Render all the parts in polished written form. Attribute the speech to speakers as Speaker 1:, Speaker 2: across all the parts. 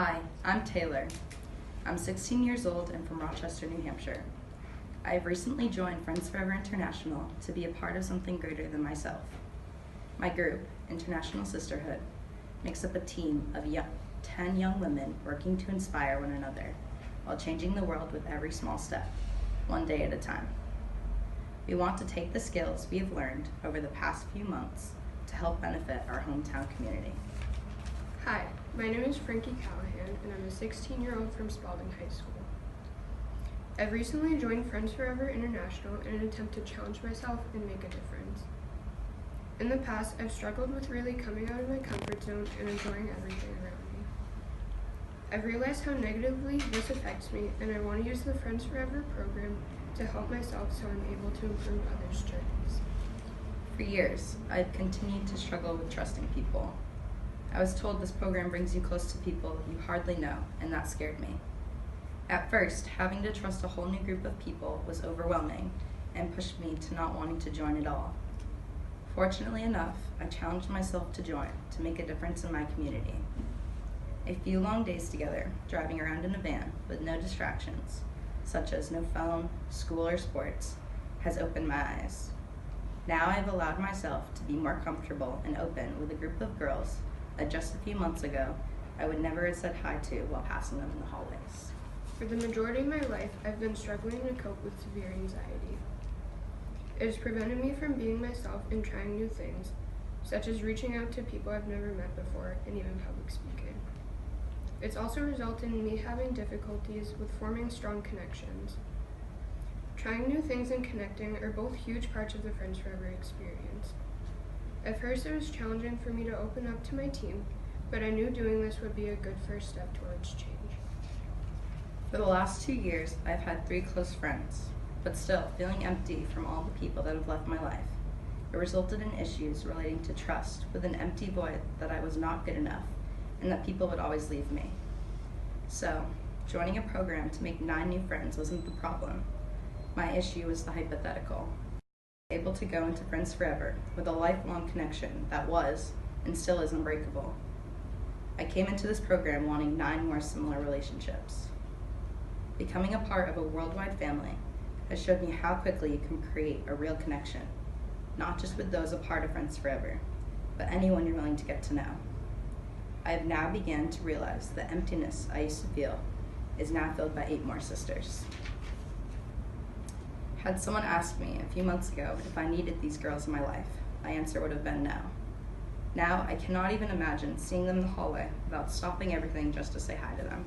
Speaker 1: Hi, I'm Taylor. I'm 16 years old and from Rochester, New Hampshire. I have recently joined Friends Forever International to be a part of something greater than myself. My group, International Sisterhood, makes up a team of 10 young women working to inspire one another while changing the world with every small step, one day at a time. We want to take the skills we have learned over the past few months to help benefit our hometown community.
Speaker 2: Hi, my name is Frankie and I'm a 16-year-old from Spaulding High School. I've recently joined Friends Forever International in an attempt to challenge myself and make a difference. In the past, I've struggled with really coming out of my comfort zone and enjoying everything around me. I've realized how negatively this affects me, and I want to use the Friends Forever program to help myself so I'm able to improve others' journeys.
Speaker 1: For years, I've continued to struggle with trusting people. I was told this program brings you close to people you hardly know, and that scared me. At first, having to trust a whole new group of people was overwhelming and pushed me to not wanting to join at all. Fortunately enough, I challenged myself to join to make a difference in my community. A few long days together, driving around in a van with no distractions, such as no phone, school, or sports, has opened my eyes. Now I've allowed myself to be more comfortable and open with a group of girls that just a few months ago I would never have said hi to while passing them in the hallways.
Speaker 2: For the majority of my life, I've been struggling to cope with severe anxiety. It has prevented me from being myself and trying new things, such as reaching out to people I've never met before and even public speaking. It's also resulted in me having difficulties with forming strong connections. Trying new things and connecting are both huge parts of the Friends Forever experience. At first, it was challenging for me to open up to my team, but I knew doing this would be a good first step towards change.
Speaker 1: For the last 2 years, I've had 3 close friends, but still feeling empty from all the people that have left my life. It resulted in issues relating to trust, with an empty void that I was not good enough and that people would always leave me. So, joining a program to make 9 new friends wasn't the problem. My issue was the hypothetical. Able to go into Friends Forever with a lifelong connection that was and still is unbreakable. I came into this program wanting 9 more similar relationships. Becoming a part of a worldwide family has showed me how quickly you can create a real connection, not just with those a part of Friends Forever, but anyone you're willing to get to know. I have now begun to realize the emptiness I used to feel is now filled by 8 more sisters. Had someone asked me a few months ago if I needed these girls in my life, my answer would have been no. Now I cannot even imagine seeing them in the hallway without stopping everything just to say hi to them.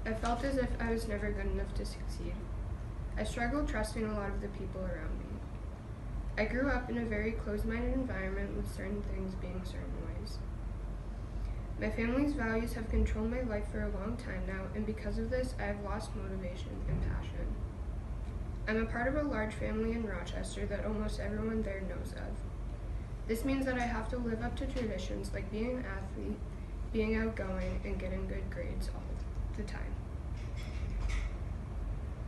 Speaker 2: I felt as if I was never good enough to succeed. I struggled trusting a lot of the people around me. I grew up in a very closed-minded environment with certain things being certain ways. My family's values have controlled my life for a long time now, and because of this, I have lost motivation and passion. I'm a part of a large family in Rochester that almost everyone there knows of. This means that I have to live up to traditions like being an athlete, being outgoing, and getting good grades all the time.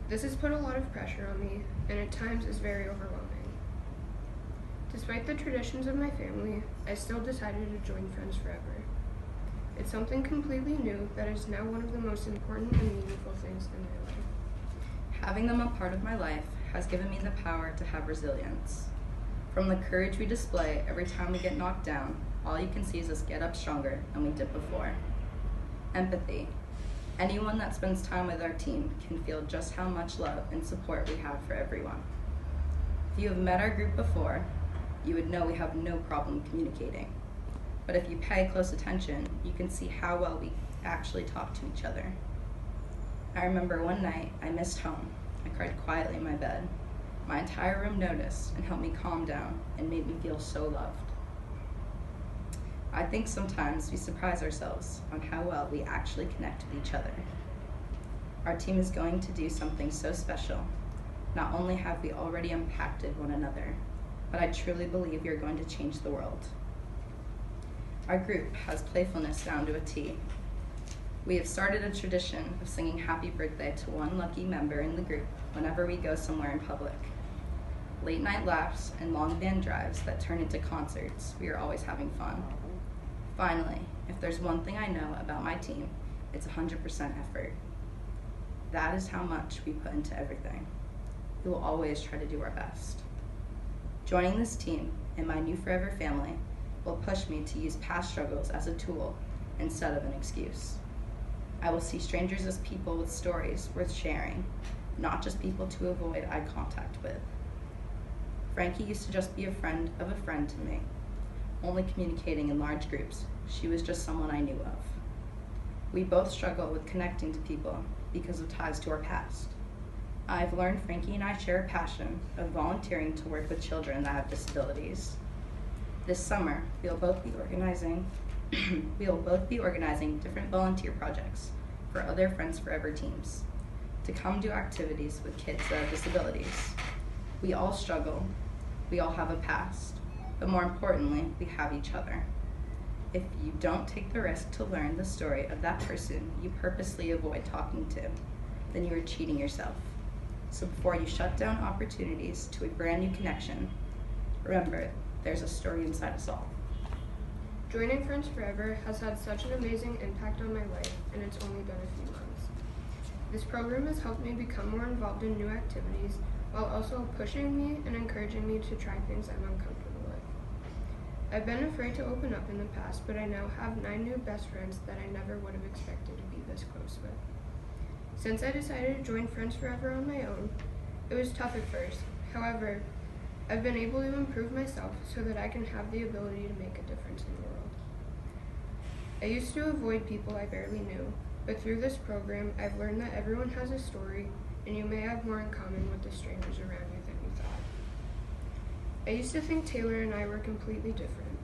Speaker 2: This has put a lot of pressure on me, and at times is very overwhelming. Despite the traditions of my family, I still decided to join Friends Forever. It's something completely new that is now one of the most important and meaningful things in my life.
Speaker 1: Having them a part of my life has given me the power to have resilience. From the courage we display every time we get knocked down, all you can see is us get up stronger than we did before. Empathy. Anyone that spends time with our team can feel just how much love and support we have for everyone. If you have met our group before, you would know we have no problem communicating. But if you pay close attention, you can see how well we actually talk to each other. I remember one night I missed home. I cried quietly in my bed. My entire room noticed and helped me calm down and made me feel so loved. I think sometimes we surprise ourselves on how well we actually connect with each other. Our team is going to do something so special. Not only have we already impacted one another, but I truly believe we are going to change the world. Our group has playfulness down to a T. We have started a tradition of singing happy birthday to one lucky member in the group whenever we go somewhere in public. Late night laughs and long van drives that turn into concerts, we are always having fun. Finally, If there's one thing I know about my team, it's 100% effort. That is how much we put into everything. We will always try to do our best. Joining this team and my new forever family will push me to use past struggles as a tool instead of an excuse. I will see strangers as people with stories worth sharing, not just people to avoid eye contact with. Frankie used to just be a friend of a friend to me, only communicating in large groups. She was just someone I knew of. We both struggle with connecting to people because of ties to our past. I've learned Frankie and I share a passion of volunteering to work with children that have disabilities. This summer, we'll both be organizing different volunteer projects for other Friends Forever teams to come do activities with kids that have disabilities. We all struggle, we all have a past, but more importantly, we have each other. If you don't take the risk to learn the story of that person you purposely avoid talking to, then you are cheating yourself. So before you shut down opportunities to a brand new connection, remember, there's a story inside us all.
Speaker 2: Joining Friends Forever has had such an amazing impact on my life, and it's only been a few months. This program has helped me become more involved in new activities while also pushing me and encouraging me to try things I'm uncomfortable with. I've been afraid to open up in the past, but I now have 9 new best friends that I never would have expected to be this close with. Since I decided to join Friends Forever on my own, it was tough at first. However, I've been able to improve myself so that I can have the ability to make a difference in the world. I used to avoid people I barely knew, but through this program, I've learned that everyone has a story, and you may have more in common with the strangers around you than you thought. I used to think Taylor and I were completely different.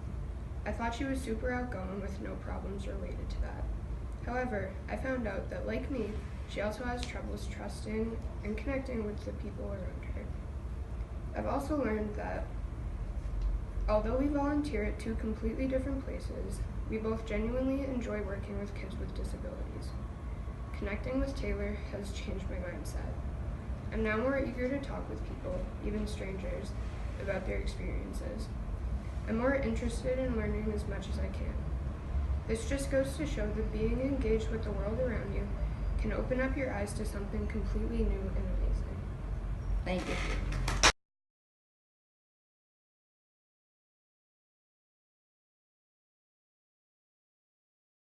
Speaker 2: I thought she was super outgoing with no problems related to that. However, I found out that, like me, she also has troubles trusting and connecting with the people around her. I've also learned that although we volunteer at 2 completely different places, we both genuinely enjoy working with kids with disabilities. Connecting with Taylor has changed my mindset. I'm now more eager to talk with people, even strangers, about their experiences. I'm more interested in learning as much as I can. This just goes to show that being engaged with the world around you can open up your eyes to something completely new and amazing.
Speaker 1: Thank you.